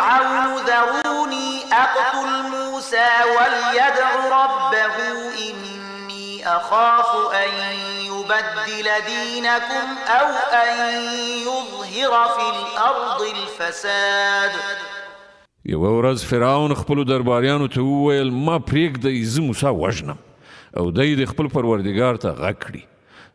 فرعون ذروني أقتل موسى وليدع ربه إني أخاف أن يبدل دينكم أو أن يظهر في الأرض الفساد. یوه ورځ فرعون خپلو درباریانو ته وویل ما پرېږدئ زه موسی وژنم او دی د خپل پروردګار ته غږ کړي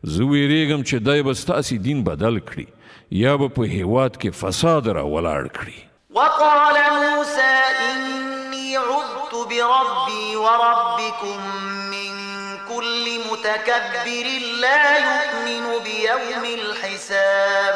زه ویریږم چې دی به ستاسې دین بدل کړي یا به په هېواد کې فساد راولاړ کړي. وقال موسى إني عذت بربي وربكم من كل متكبر لا يؤمن بيوم الحساب.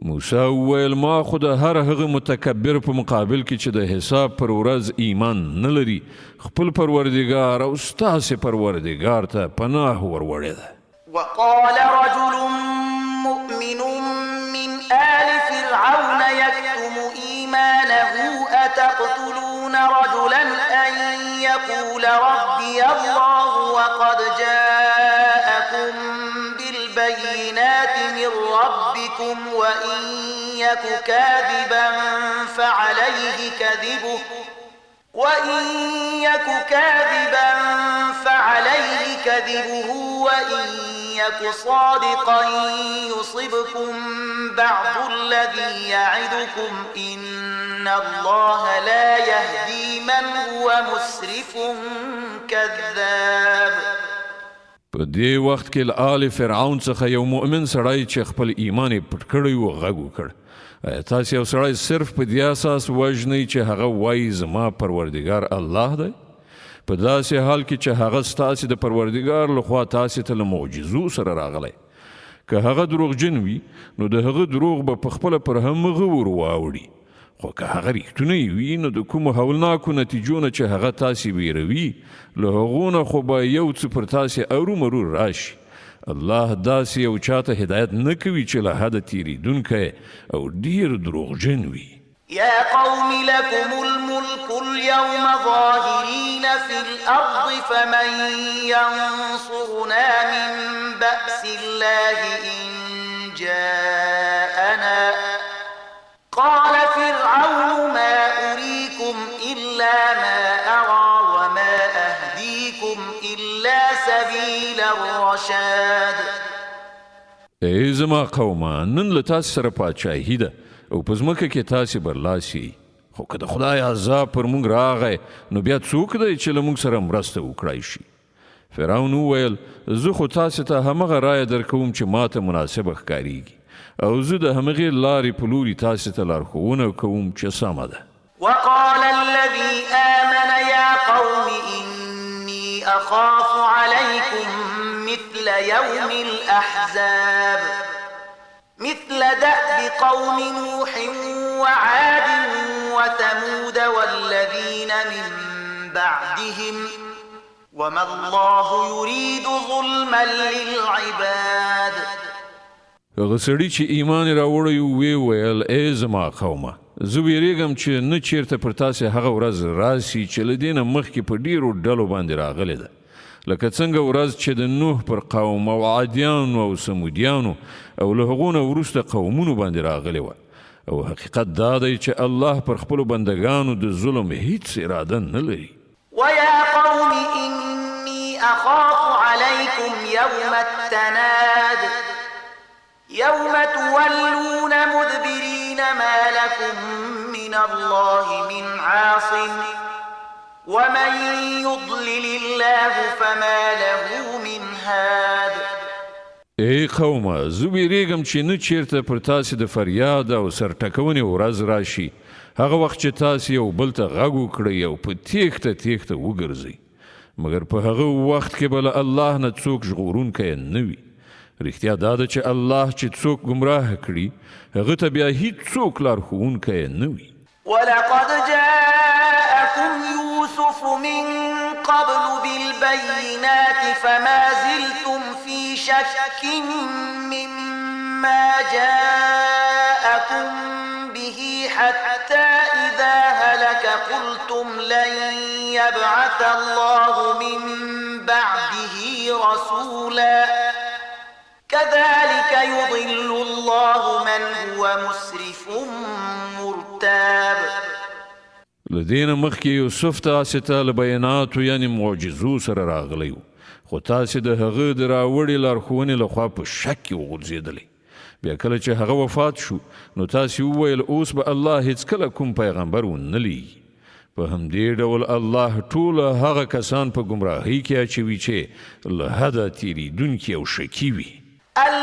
موسی وویل ما خو د هر هغه متکبر په مقابل کې چې د حساب پر ورځ ایمان نه لري خپل پروردګار او ستاسې پروردګار ته پناه وروړې ده. وقال رجل مؤمن من آل فرعون يكتم إيمانه أتقتلون رجلا أن يقول ربي الله وقد جاءكم بالبينات من ربكم وإن يك كاذبا فعليه كذبه وإن يك صادقا يصبكم بعض الذي يعدكم إن الله لا يهدي من هو مسرف كذاب. په دې وخت کې له آل فرعون څخه یو مؤمن سړی چې خپل ایمان یې پټ کړی و غږ وکړ آیا تاسې یو سړی صرف په دې اساس وژنئ چې هغه وایي زما پروردګار الله دی په داسې حال کې چې هغه ستاسې د پروردګار لخوا تاسې ته له معجزو سره راغلی که هغه دروغجن وي نو د هغه دروغ به پخپله پر همغه ور واوړي خو که هغه ریښتونی وي نو د کومو هولناکو نتیجو نه چې هغه تاسې ویروي له هغو نه خو به یو څه پر تاسې ارومرو راشي. الله داسې یو چاته هدایت نه کوي چې له حده تیریدونکی او ډیر دروغجن وي. يا قوم لكم الملك اليوم ظاهرين في الأرض فمن ينصرنا من بأس الله إن جاءنا قال فرعون ما أريكم إلا ما أرى وما أهديكم إلا سبيل الرشاد. ای زما قومه نن له تاسې سره پاچاهي ده او په ځمکه کې تاسې برلاسي خو که د خدای عذاب پر موږ راغی نو بیا څوک دی چې له موږ سره مرسته وکړای شي. فرعون وویل زه خو تاسې ته همغه رایه درکوم چې ماته مناسبه ښکاریږي او زه د همغې لارې په لوري تاسې ته لارښوونه کوم چې سمه ده. وقال الذي آمن يا قوم إني أخاف عليكم مثل يوم الأحزاب مثل دأب قوم نوح وعاد وثمود والذين من بعدهم وما الله يريد ظلما للعباد. هغه سړي چې ایمان یې راوړی ویې ویل ای زما قومه زه ویریږم چې نه چیرته پر تاسې هغه ورځ راسي چې له دې نه مخکې په ډیرو ډلو باندې راغلې ده لکه څنګه ورځ چې د نوح پر قوم او عادیانو او سمودیانو او له هغو نه وروسته قومونو باندې راغلې وه او حقیقت دا دی چې الله پر خپلو بندګانو د ظلم هیڅ اراده نه لري. ويا قوم إني أخاف عليكم يوم التناد يوم تولون مدبرين ما لكم من الله من عاصم ومن يضلل الله فما له من هاد. ای قومه زه ویریږم چې نه چیرته پر تاسې د فریاد او سرټکونې ورځ راشي هغه وخت چې تاسې یو بل ته غږ وکړئ او په تیښته وګرځئ مګر په هغه وخت کې به له الله نه څوک ژغورونکی نه وي. رښتیا دا ده چې الله چې څوک ګمراه کړي هغه ته بیا هیڅوک لارښوونکی نه وي. ولقد جاءكم يوسف من قبل بالبينات فما زلتم في شك مما جاءكم به حتى إذا هلك قلتم لن يبعث الله من بعده رسولا كذلك يضل الله من هو مسرف مرتاب. لدین مخکې یوسف تاسې ته له بیناتو یعنې معجزو سره راغلی و خو تاسې د هغه د راوړې لارښوونې لخوا په شک کې وغورځېدلی بیا کله چې هغه وفات شو نو تاسې وویل اوس به الله هیڅکله کوم پیغمبر ونه لیږي په همدې ډول الله ټوله هغه کسان په ګمراهۍ کې اچوي چې له حده تېرېدونکي او شکي وي